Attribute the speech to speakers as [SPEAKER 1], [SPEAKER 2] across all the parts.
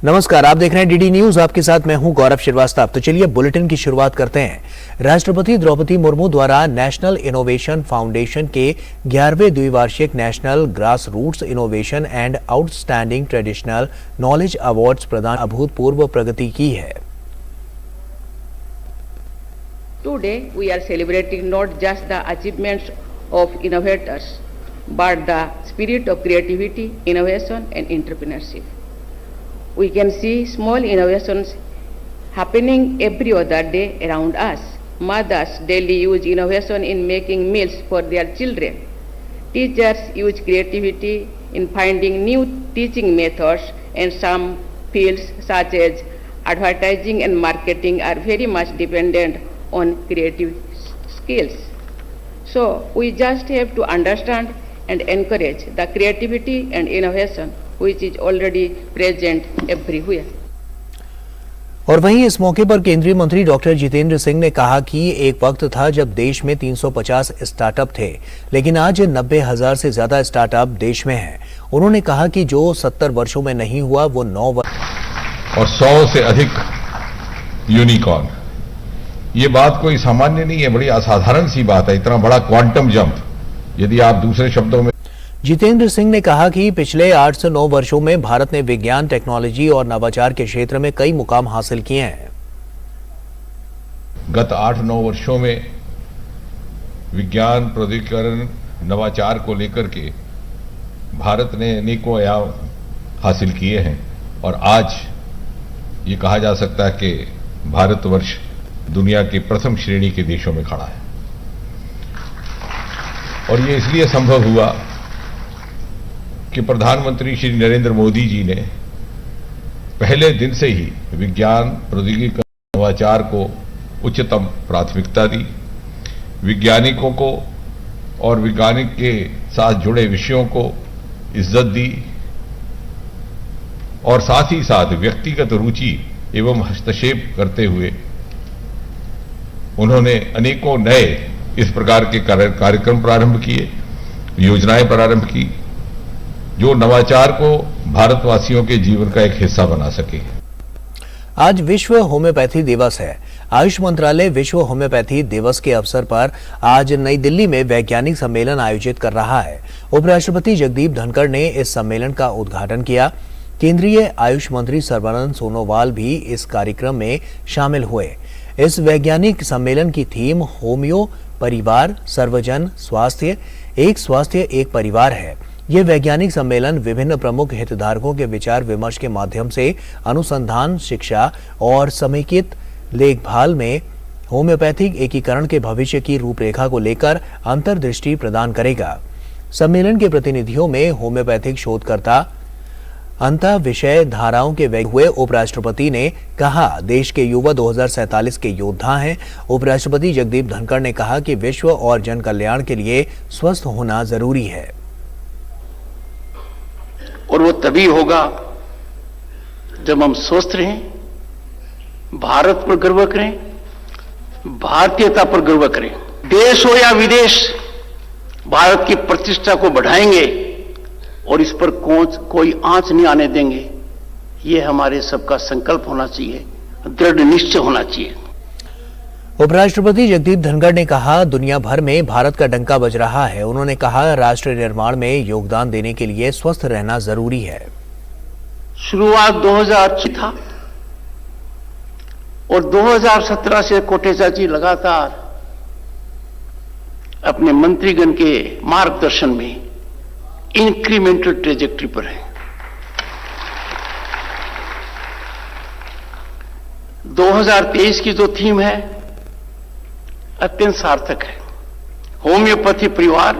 [SPEAKER 1] नमस्कार, आप देख रहे हैं डीडी न्यूज। आपके साथ मैं हूं गौरव श्रीवास्तव। तो चलिए बुलेटिन की शुरुआत करते हैं। राष्ट्रपति द्रौपदी मुर्मू द्वारा नेशनल इनोवेशन फाउंडेशन के 11वें द्विवार्षिक national grass roots innovation and outstanding traditional knowledge awards प्रदान अभूतपूर्व प्रगति की है।
[SPEAKER 2] Today we are celebrating not just the achievements of innovators, but the spirit of creativity, innovation and entrepreneurship. We can see small innovations happening every other day around us. Mothers daily use innovation in making meals for their children. Teachers use creativity in finding new teaching methods, and some fields such as advertising and marketing are very much dependent on creative skills. So we just have to understand and encourage the creativity and innovation which is already present everywhere.
[SPEAKER 1] और वहीं इस मौके पर केंद्रीय मंत्री doctor Jitendra Singh ने कहा कि एक वक्त था जब देश में 350 स्टार्टअप थे, लेकिन आज 90,000 से ज्यादा स्टार्टअप देश में हैं। उन्होंने कहा कि जो 70 वर्षों में नहीं हुआ वो 9 वर्ष
[SPEAKER 3] और 100 से अधिक यूनिकॉर्न। ये बात कोई सामान्य नहीं है, बड़ी असाधारण सी बात है। इतना बड़ा क्वांटम जंप, यदि आप दूसरे शब्दों में।
[SPEAKER 1] जितेंद्र सिंह ने कहा कि पिछले 8 से 9 वर्षों में भारत ने विज्ञान, टेक्नोलॉजी और नवाचार के क्षेत्र में कई मुकाम हासिल किए हैं।
[SPEAKER 3] गत 8-9 वर्षों में विज्ञान, प्रौद्योगिकीकरण, नवाचार को लेकर के भारत ने अनेकों आयाम हासिल किए हैं और आज ये कहा जा सकता है कि भारतवर्ष दुनिया के प्रथम श्रेणी के देशों में खड़ा है। और ये इसलिए संभव हुआ कि प्रधानमंत्री श्री नरेंद्र मोदी जी ने पहले दिन से ही विज्ञान, प्रौद्योगिकी, नवाचार को उच्चतम प्राथमिकता दी। वैज्ञानिकों को और वैज्ञानिक के साथ जुड़े विषयों को इज्जत दी और साथ ही साथ व्यक्तिगत रुचि एवं हस्तक्षेप करते हुए उन्होंने अनेकों नए इस प्रकार के कार्यक्रम प्रारंभ किए, योजनाएं प्रारंभ की, जो नवाचार को भारतवासियों के जीवन का एक हिस्सा बना सके।
[SPEAKER 1] आज विश्व होम्योपैथी दिवस है। आयुष मंत्रालय विश्व होम्योपैथी दिवस के अवसर पर आज नई दिल्ली में वैज्ञानिक सम्मेलन आयोजित कर रहा है। उपराष्ट्रपति जगदीप धनखड़ ने इस सम्मेलन का उद्घाटन किया। केंद्रीय आयुष मंत्री सर्बानंद सोनोवाल भी इस कार्यक्रम में शामिल हुए। इस वैज्ञानिक सम्मेलन की थीम होम्यो परिवार सर्वजन स्वास्थ्य, एक स्वास्थ्य एक परिवार है। ये वैज्ञानिक सम्मेलन विभिन्न प्रमुख हितधारकों के विचार विमर्श के माध्यम से अनुसंधान, शिक्षा और समेकित देखभाल में होम्योपैथिक एकीकरण के भविष्य की रूपरेखा को लेकर अंतर्दृष्टि प्रदान करेगा। सम्मेलन के प्रतिनिधियों में होम्योपैथिक शोधकर्ता, अंतः विषय धाराओं के हुए। उपराष्ट्रपति ने कहा, देश के युवा 2047 के योद्धा हैं। उपराष्ट्रपति जगदीप धनखड़ ने कहा कि विश्व और जन कल्याण के लिए स्वस्थ होना जरूरी है
[SPEAKER 4] और वो तभी होगा जब हम स्वस्थ रहें, भारत पर गर्व करें, भारतीयता पर गर्व करें। देश हो या विदेश, भारत की प्रतिष्ठा को बढ़ाएंगे और इस पर कोई आंच नहीं आने देंगे। ये हमारे सबका संकल्प होना चाहिए, दृढ़ निश्चय होना चाहिए।
[SPEAKER 1] उपराष्ट्रपति जगदीप धनखड़ ने कहा, दुनिया भर में भारत का डंका बज रहा है। उन्होंने कहा, राष्ट्र निर्माण में योगदान देने के लिए स्वस्थ रहना जरूरी है।
[SPEAKER 4] शुरुआत 2006 था और 2017 से कोटेचा जी लगातार अपने मंत्रीगण के मार्गदर्शन में इंक्रीमेंटल ट्रेजेक्टरी पर है। 2023 की जो थीम है अत्यंत सार्थक है। होम्योपैथी परिवार,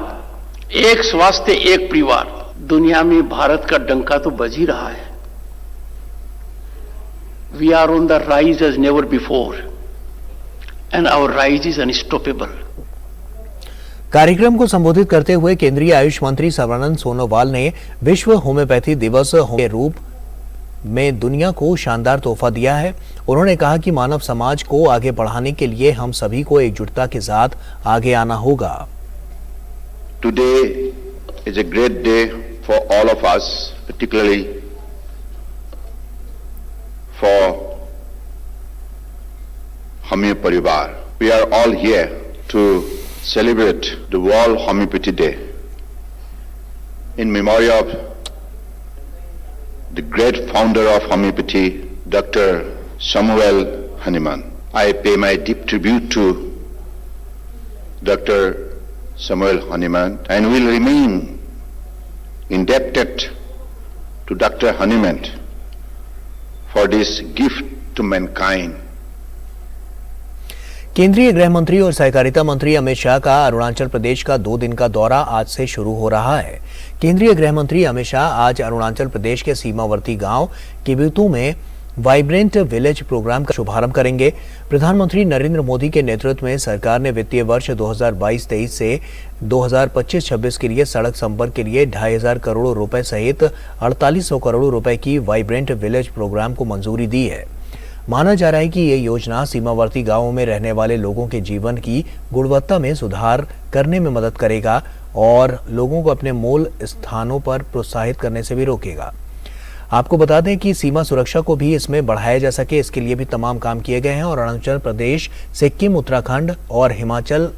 [SPEAKER 4] एक स्वास्थ्य एक परिवार। दुनिया में भारत का डंका तो बज ही रहा है। We are on the rise as never before and our rise is unstoppable.
[SPEAKER 1] कार्यक्रम को संबोधित करते हुए केंद्रीय आयुष मंत्री सर्बानंद सोनोवाल ने विश्व होम्योपैथी दिवस के रूप में दुनिया को शानदार तोहफा दिया है। उन्होंने कहा कि मानव समाज को आगे बढ़ाने के लिए हम सभी को एकजुटता के साथ आगे आना होगा।
[SPEAKER 5] Today is a great day for all of us, particularly Homeopathy Parivar. We are all here to celebrate the World Homeopathy Day in memory of the great founder of homeopathy, Dr. Samuel Hahnemann. I pay my deep tribute to Dr. Samuel Hahnemann and will remain indebted to Dr. Hahnemann for this gift to mankind.
[SPEAKER 1] केंद्रीय गृह मंत्री और सहकारिता मंत्री अमित शाह का अरुणाचल प्रदेश का 2 दिन का दौरा आज से शुरू हो रहा है। केंद्रीय गृह मंत्री अमित शाह आज अरुणाचल प्रदेश के सीमावर्ती गांव किबिथु में वाइब्रेंट विलेज प्रोग्राम का शुभारंभ करेंगे। प्रधानमंत्री नरेंद्र मोदी के नेतृत्व में सरकार ने वित्तीय वर्ष 2022-23 से 2025-26 के लिए सड़क संपर्क के लिए 2,500 करोड़ रुपए सहित 4,800 करोड़ रुपए की वाइब्रेंट विलेज प्रोग्राम को मंजूरी दी है। माना जा रहा है कि ये योजना सीमावर्ती गांवों में रहने वाले लोगों के जीवन की गुणवत्ता में सुधार करने में मदद करेगा और लोगों को अपने मूल स्थानों पर प्रोत्साहित करने से भी रोकेगा। आपको बता दें कि सीमा सुरक्षा को भी इसमें बढ़ाया जा सके, इसके लिए भी तमाम काम किए गए हैं और अरुणाचल प्रदेश, सिक्किम, उत्तराखंड और हिमाचल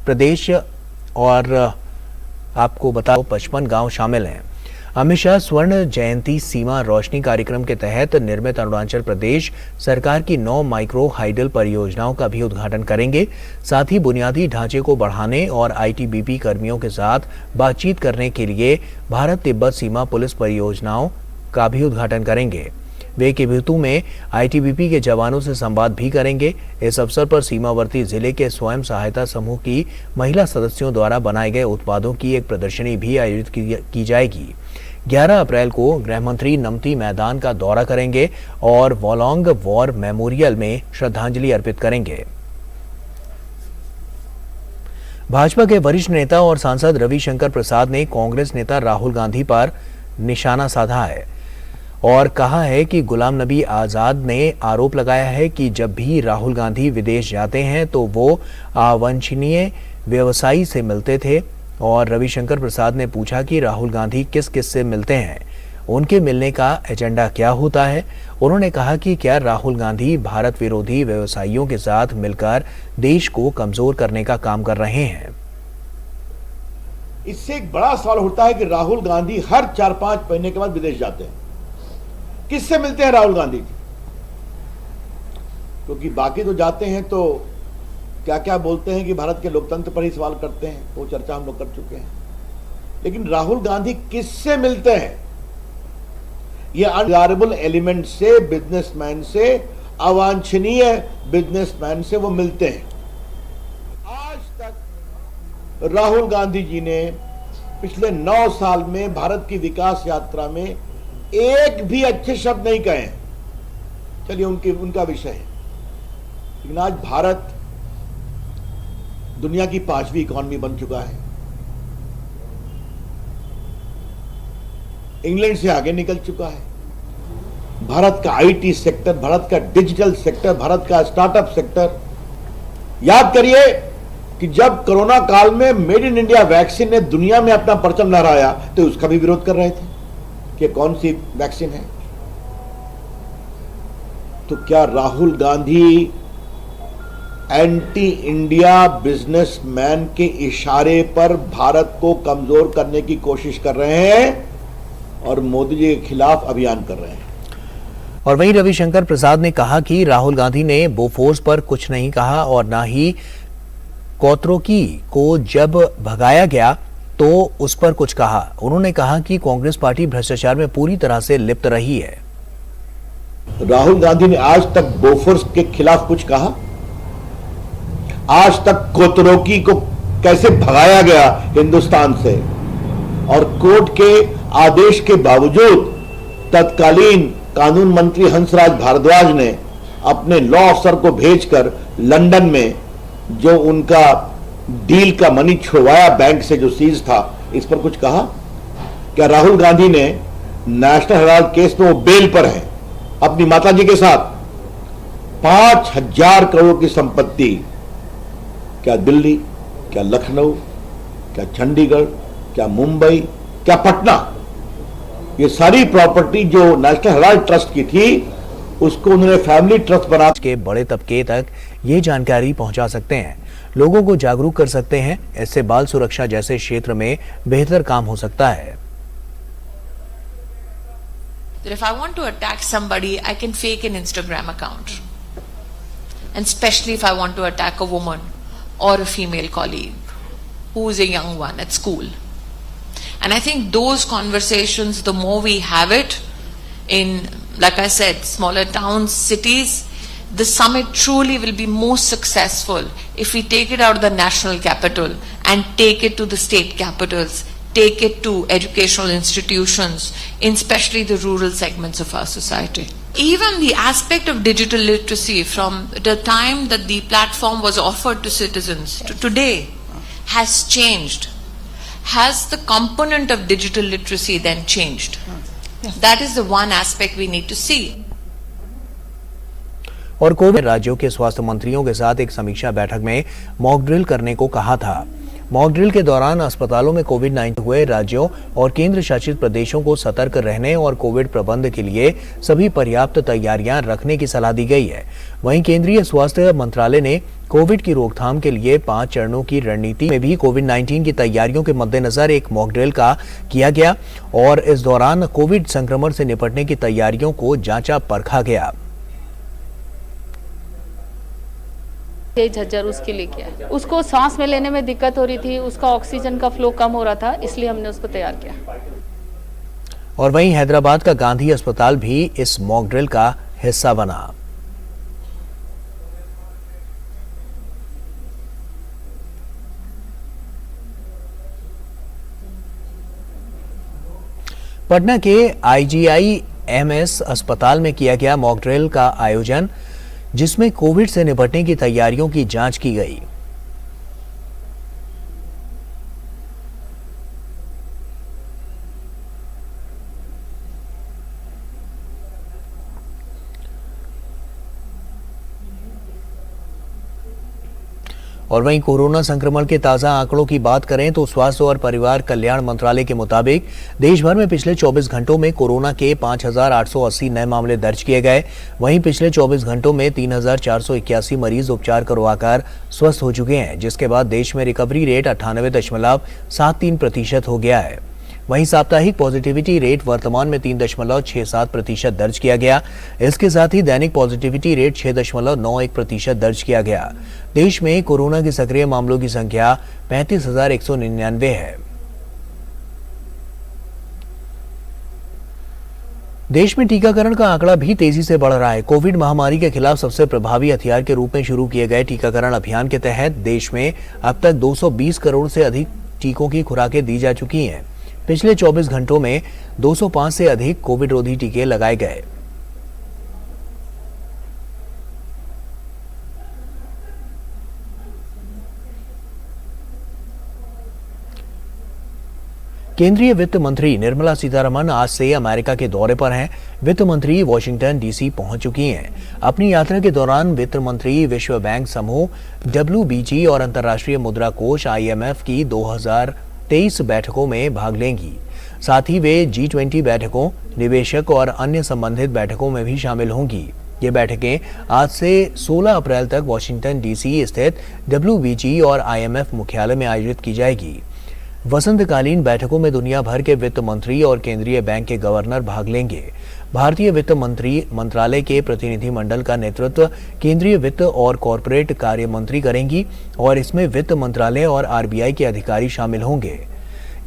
[SPEAKER 1] प्रदेश और आपको बताओ 55 गांव शामिल हैं। अमित शाह स्वर्ण जयंती सीमा रोशनी कार्यक्रम के तहत निर्मित अरुणाचल प्रदेश सरकार की 9 माइक्रो हाइडल परियोजनाओं का भी उद्घाटन करेंगे। साथ ही बुनियादी ढांचे को बढ़ाने और आईटीबीपी कर्मियों के साथ बातचीत करने के लिए भारत तिब्बत सीमा पुलिस परियोजनाओं का भी उद्घाटन करेंगे। वे किबिथु में आईटीबीपी के जवानों से संवाद भी करेंगे। इस अवसर पर सीमावर्ती जिले के स्वयं सहायता समूह की महिला सदस्यों द्वारा बनाए गए उत्पादों की एक प्रदर्शनी भी आयोजित की जाएगी। 11 अप्रैल को गृह मंत्री नमती मैदान का दौरा करेंगे और वोलोंग वॉर मेमोरियल में श्रद्धांजलि अर्पित करेंगे। भाजपा के वरिष्ठ नेता और सांसद रविशंकर प्रसाद ने कांग्रेस नेता राहुल गांधी पर निशाना साधा है और कहा है कि गुलाम नबी आजाद ने आरोप लगाया है कि जब भी राहुल गांधी विदेश जाते हैं तो वो अवांछनीय व्यवसायी से मिलते थे। और रविशंकर प्रसाद ने पूछा कि राहुल गांधी किस किस से मिलते हैं, उनके मिलने का एजेंडा क्या होता है। उन्होंने कहा कि क्या राहुल गांधी भारत विरोधी व्यवसायियों के साथ मिलकर देश को कमजोर करने का काम कर रहे हैं।
[SPEAKER 6] इससे एक बड़ा सवाल उठता है कि राहुल गांधी हर 4-5 महीने के बाद विदेश जाते हैं। किससे मिलते हैं राहुल गांधी? क्योंकि बाकी तो जाते हैं तो क्या क्या बोलते हैं कि भारत के लोकतंत्र पर ही सवाल करते हैं, वो चर्चा हम लोग कर चुके हैं। लेकिन राहुल गांधी किससे मिलते हैं? ये अनडिजायरेबल एलिमेंट से, बिजनेसमैन से, अवांछनीय बिजनेसमैन से वो मिलते हैं। आज तक राहुल गांधी जी ने पिछले 9 साल में भारत की विकास यात्रा में एक भी अच्छे शब्द नहीं कहे। चलिए उनका विषय है, लेकिन आज भारत दुनिया की 5वीं इकॉनमी बन चुका है, इंग्लैंड से आगे निकल चुका है। भारत का आईटी सेक्टर, भारत का डिजिटल सेक्टर, भारत का स्टार्टअप सेक्टर, याद करिए कि जब कोरोना काल में मेड इन इंडिया वैक्सीन ने दुनिया में अपना परचम लहराया तो उसका भी विरोध कर रहे थे कि कौन सी वैक्सीन है। तो क्या Rahul Gandhi anti India businessman के इशारे पर भारत को कमजोर करने की कोशिश कर रहे हैं और मोदी जी के खिलाफ अभियान कर रहे हैं?
[SPEAKER 1] और वहीं रविशंकर प्रसाद ने कहा कि राहुल गांधी ने बोफोर्स पर कुछ नहीं कहा और ना ही कोत्रोकी को जब भगाया गया तो उस पर कुछ कहा। उन्होंने कहा कि कांग्रेस पार्टी भ्रष्टाचार में पूरी तरह से लिप्त रही है।
[SPEAKER 6] राहुल गांधी ने आज तक बोफोर्स के खिलाफ कुछ कहा? आज तक कोत्रोकी को कैसे भगाया गया हिंदुस्तान से और कोर्ट के आदेश के बावजूद तत्कालीन कानून मंत्री हंसराज भारद्वाज ने अपने लॉ अफसर को भेजकर लंदन में जो उनका डील का मनी छुड़वाया बैंक से जो सीज था, इस पर कुछ कहा? क्या राहुल गांधी ने नेशनल हेराल्ड केस में वो बेल पर है अपनी माताजी के साथ 5,000 करोड़ की संपत्ति, क्या दिल्ली, क्या लखनऊ, क्या चंडीगढ़, क्या मुंबई, क्या पटना, ये सारी प्रॉपर्टी जो नेशनल हेराल्ड ट्रस्ट की थी उसको उन्होंने फैमिली ट्रस्ट बना
[SPEAKER 1] के बड़े तबके तक ये जानकारी पहुंचा सकते हैं, लोगों को जागरूक कर सकते हैं। इससे बाल सुरक्षा जैसे क्षेत्र में बेहतर काम हो सकता है।
[SPEAKER 7] That if I want to attack somebody, I can fake an Instagram account. And especially if I want to attack a woman or a female colleague who is a young one at school. And I think those conversations, the more we have it in, like I said, smaller towns, cities, the summit truly will be most successful if we take it out of the national capital and take it to the state capitals, take it to educational institutions, in especially the rural segments of our society. Even the aspect of digital literacy from the time that the platform was offered to citizens to today has changed. Has the component of digital literacy then changed? That is the one aspect we need to see.
[SPEAKER 1] और Covid राज्यों के स्वास्थ्य मंत्रियों के साथ एक समीक्षा बैठक में मॉक ड्रिल करने को कहा था। मॉक ड्रिल के दौरान अस्पतालों में कोविड-19 हुए राज्यों और केंद्र शासित प्रदेशों को सतर्क रहने और कोविड प्रबंधन के लिए सभी पर्याप्त तैयारियां रखने की सलाह दी गई है। वहीं केंद्रीय स्वास्थ्य मंत्रालय ने कोविड की रोकथाम के लिए 5 चरणों की रणनीति में भी कोविड-19 की तैयारियों के मद्देनजर एक मॉक ड्रिल का किया गया और इस दौरान कोविड संक्रमण से निपटने की तैयारियों को जांचा परखा गया।
[SPEAKER 8] झज्जर उसके लिए किया। उसको सांस में लेने में दिक्कत हो रही थी, उसका ऑक्सीजन का फ्लो कम हो रहा था, इसलिए हमने उसको तैयार किया।
[SPEAKER 1] और वहीं हैदराबाद का गांधी अस्पताल भी इस मॉक ड्रिल का हिस्सा बना। पटना के IGIMS अस्पताल में किया गया मॉक ड्रिल का आयोजन, जिसमें कोविड से निपटने की तैयारियों की जांच की गई। और वहीं कोरोना संक्रमण के ताजा आंकड़ों की बात करें तो स्वास्थ्य और परिवार कल्याण मंत्रालय के मुताबिक देश भर में पिछले 24 घंटों में कोरोना के 5,880 नए मामले दर्ज किए गए। वहीं पिछले 24 घंटों में 3,481 मरीज उपचार करवाकर स्वस्थ हो चुके हैं, जिसके बाद देश में रिकवरी रेट 98.73% हो गया है। वहीं साप्ताहिक पॉजिटिविटी रेट वर्तमान में 3.67% दर्ज किया गया। इसके साथ ही दैनिक पॉजिटिविटी रेट 6.91% दर्ज किया गया। देश में कोरोना के सक्रिय मामलों की संख्या 35,199 है। देश में टीकाकरण का आंकड़ा भी तेजी से बढ़ रहा है। कोविड महामारी के खिलाफ सबसे प्रभावी हथियार के रूप में शुरू किए गए टीकाकरण अभियान के तहत देश में अब तक 220 करोड़ से अधिक टीकों की खुराकें दी जा चुकी हैं। पिछले 24 घंटों में 205 से अधिक कोविड रोधी टीके लगाए गए। केंद्रीय वित्त मंत्री निर्मला सीतारमण आज से अमेरिका के दौरे पर हैं। वित्त मंत्री वॉशिंगटन DC पहुंच चुकी हैं। अपनी यात्रा के दौरान वित्त मंत्री विश्व बैंक समूह WBG और अंतर्राष्ट्रीय मुद्रा कोष IMF की 2023 बैठकों में भाग लेंगी। साथ ही वे G20 बैठकों, निवेशक और अन्य संबंधित बैठकों में भी शामिल होंगी। ये बैठकें आज से 16 अप्रैल तक वॉशिंगटन DC स्थित WBG और IMF मुख्यालय में आयोजित की जाएगी। वसंतकालीन बैठकों में दुनिया भर के वित्त मंत्री और केंद्रीय बैंक के गवर्नर भाग लेंगे। भारतीय वित्त मंत्रालय के प्रतिनिधि मंडल का नेतृत्व केंद्रीय वित्त और कॉरपोरेट कार्य मंत्री करेंगी और इसमें वित्त मंत्रालय और RBI के अधिकारी शामिल होंगे।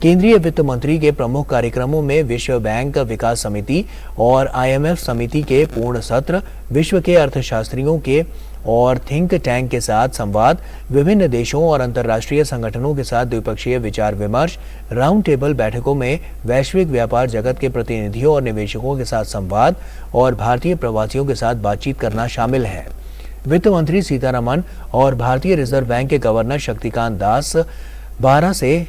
[SPEAKER 1] केंद्रीय वित्त मंत्री के प्रमुख कार्यक्रमों में विश्व बैंक विकास समिति और IMF समिति के पूर्ण सत्र, विश्व के अर्थशास्त्रियों के और थिंक टैंक के साथ संवाद, विभिन्न देशों और अंतर्राष्ट्रीय संगठनों के साथ द्विपक्षीय विचार विमर्श, राउंड टेबल बैठकों में वैश्विक व्यापार जगत के प्रतिनिधियों और निवेशकों के साथ संवाद और भारतीय प्रवासियों के साथ बातचीत करना शामिल है। वित्त मंत्री सीतारमण और भारतीय रिजर्व बैंक के गवर्नर शक्तिकांत दास 12 से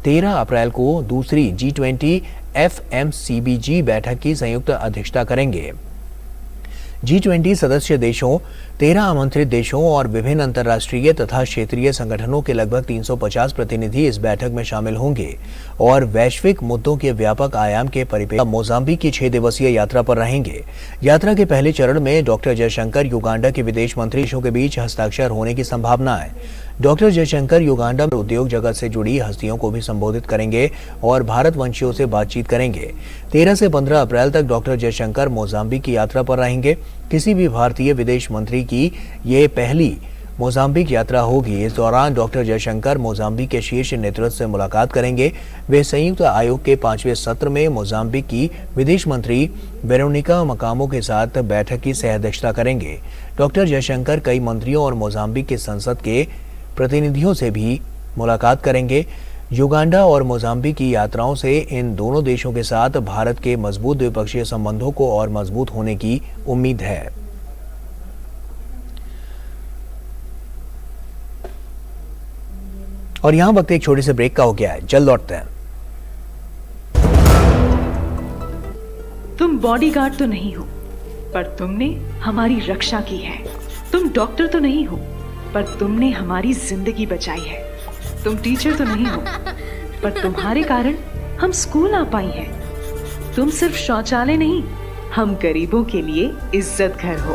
[SPEAKER 1] 13 अप्रैल को दूसरी G20 FMCBG बैठक की संयुक्त अध्यक्षता करेंगे। G20 सदस्य देशों, 13 आमंत्रित देशों और विभिन्न अंतर्राष्ट्रीय तथा क्षेत्रीय संगठनों के लगभग 350 प्रतिनिधि इस बैठक में शामिल होंगे और वैश्विक मुद्दों के व्यापक आयाम के परिप्रेक्ष्य में मोजाम्बिक की 6 दिवसीय यात्रा पर रहेंगे। यात्रा के पहले चरण में डॉक्टर जयशंकर युगांडा के विदेश मंत्री देशों के बीच हस्ताक्षर होने की संभावना है। डॉक्टर जयशंकर युगांडा में उद्योग जगत से जुड़ी हस्तियों को भी संबोधित करेंगे और भारतवंशियों से बातचीत करेंगे। 13 से 15 अप्रैल तक डॉक्टर जयशंकर मोजाम्बिक की यात्रा पर रहेंगे। किसी भी भारतीय विदेश मंत्री की ये पहली मोजाम्बिक यात्रा होगी। इस दौरान डॉक्टर जयशंकर मोजाम्बिक के शीर्ष नेतृत्व से मुलाकात करेंगे। वे संयुक्त आयोग के 5वें सत्र में मोजाम्बिक की विदेश मंत्री वेरोनिका मकामो के साथ बैठक की सह-अध्यक्षता करेंगे। डॉक्टर जयशंकर कई मंत्रियों और मोजाम्बिक के संसद के प्रतिनिधियों से भी मुलाकात करेंगे। युगांडा और मोजाम्बिक की यात्राओं से इन दोनों देशों के साथ भारत के मजबूत द्विपक्षीय संबंधों को और मजबूत होने की उम्मीद है। और यहां वक्त एक छोटे से ब्रेक का हो गया है, जल्द लौटते हैं।
[SPEAKER 9] तुम बॉडीगार्ड तो नहीं हो, पर तुमने हमारी रक्षा की है। तुम डॉक्टर तो नहीं हो, पर तुमने हमारी जिंदगी बचाई है। तुम टीचर तो नहीं हो, पर तुम्हारे कारण हम स्कूल आ पाई हैं। तुम सिर्फ शौचालय नहीं, हम गरीबों के लिए इज्जत घर हो।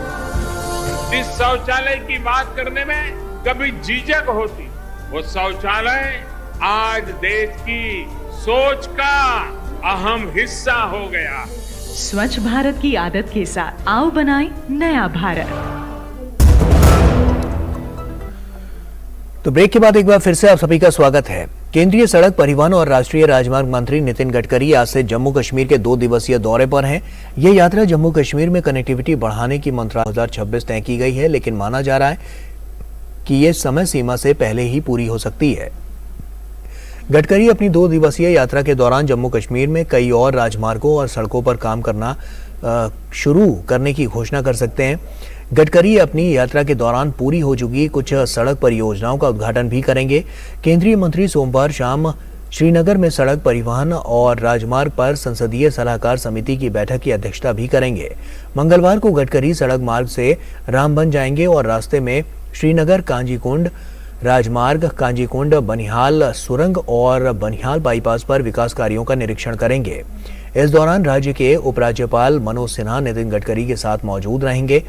[SPEAKER 10] इस शौचालय की बात करने में कभी झिझक होती, वो शौचालय आज देश की सोच का अहम हिस्सा हो गया।
[SPEAKER 9] स्वच्छ भारत की आदत के साथ आओ बनाएं नया भारत।
[SPEAKER 1] तो ब्रेक के बाद एक बार फिर से आप सभी का स्वागत है। केंद्रीय सड़क परिवहन और राष्ट्रीय राजमार्ग मंत्री नितिन गडकरी आज से जम्मू कश्मीर के 2 दिवसीय दौरे पर हैं। यह यात्रा जम्मू कश्मीर में कनेक्टिविटी बढ़ाने की मंत्रालय 2026 तय की गई है, लेकिन माना जा रहा है कि यह समय सीमा से पहले ही पूरी हो सकती है। गडकरी अपनी 2 दिवसीय यात्रा के दौरान जम्मू कश्मीर में कई और राजमार्गों और सड़कों पर काम करना शुरू करने की घोषणा कर सकते हैं। गडकरी अपनी यात्रा के दौरान पूरी हो चुकी कुछ सड़क परियोजनाओं का उद्घाटन भी करेंगे। केंद्रीय मंत्री सोमवार शाम श्रीनगर में सड़क परिवहन और राजमार्ग पर संसदीय सलाहकार समिति की बैठक की अध्यक्षता भी करेंगे। मंगलवार को गडकरी सड़क मार्ग से रामबन जाएंगे और रास्ते में श्रीनगर कांजीकुंड राजमार्ग, कांजीकुंड बनिहाल सुरंग और बनिहाल बाईपास पर विकास कार्यों का निरीक्षण करेंगे। इस दौरान राज्य के उपराज्यपाल मनोज सिन्हा नितिन गडकरी के साथ मौजूद रहेंगे।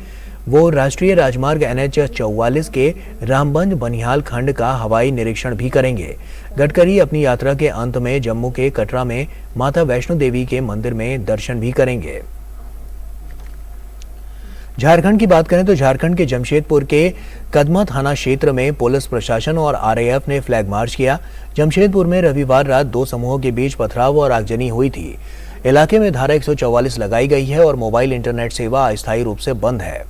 [SPEAKER 1] वो राष्ट्रीय राजमार्ग NH 44 के रामबन बनिहाल खंड का हवाई निरीक्षण भी करेंगे। गडकरी अपनी यात्रा के अंत में जम्मू के कटरा में माता वैष्णो देवी के मंदिर में दर्शन भी करेंगे। झारखंड की बात करें तो झारखंड के जमशेदपुर के कदमा थाना क्षेत्र में पुलिस प्रशासन और RAF ने फ्लैग मार्च किया। जमशेदपुर में रविवार रात 2 समूहों के बीच पथराव और आगजनी हुई थी। इलाके में धारा 144 लगाई गई है और मोबाइल इंटरनेट सेवा अस्थायी रूप से बंद है।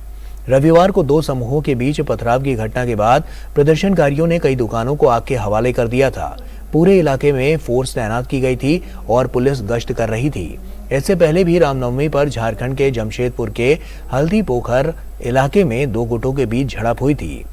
[SPEAKER 1] रविवार को 2 समूहों के बीच पथराव की घटना के बाद प्रदर्शनकारियों ने कई दुकानों को आग के हवाले कर दिया था। पूरे इलाके में फोर्स तैनात की गई थी और पुलिस गश्त कर रही थी। इससे पहले भी रामनवमी पर झारखंड के जमशेदपुर के हल्दी पोखर इलाके में 2 गुटों के बीच झड़प हुई थी।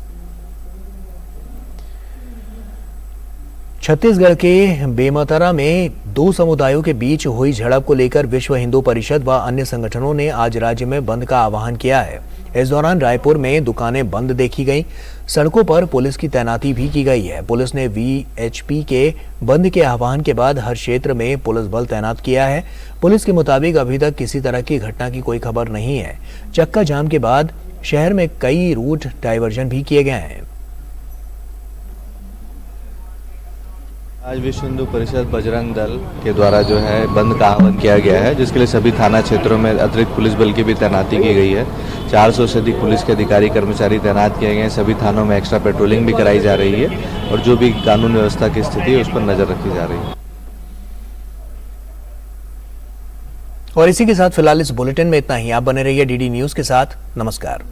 [SPEAKER 1] छत्तीसगढ़ के बेमेतरा में 2 समुदायों के बीच हुई झड़प को लेकर विश्व हिंदू परिषद व अन्य संगठनों ने आज राज्य में बंद का आह्वान किया है। इस दौरान रायपुर में दुकानें बंद देखी गईं। सड़कों पर पुलिस की तैनाती भी की गई है। पुलिस ने VHP के बंद के आह्वान के बाद हर क्षेत्र में पुलिस बल तैनात किया है। पुलिस के मुताबिक अभी तक किसी तरह की घटना की कोई खबर नहीं है। चक्का जाम के बाद शहर में कई रूट डायवर्जन भी किए गए हैं।
[SPEAKER 11] आज विश्व हिंदू परिषद बजरंग दल के द्वारा जो है बंद का आह्वान किया गया है, जिसके लिए सभी थाना क्षेत्रों में अतिरिक्त पुलिस बल की भी तैनाती की गई है। 400 से अधिक पुलिस के अधिकारी कर्मचारी तैनात किए गए हैं। सभी थानों में एक्स्ट्रा पेट्रोलिंग भी कराई जा रही है और जो भी कानून व्यवस्था की स्थिति है उस पर नजर रखी जा रही है।
[SPEAKER 1] और इसी के साथ फिलहाल इस बुलेटिन में इतना ही। आप बने रहिए DD न्यूज के साथ। नमस्कार।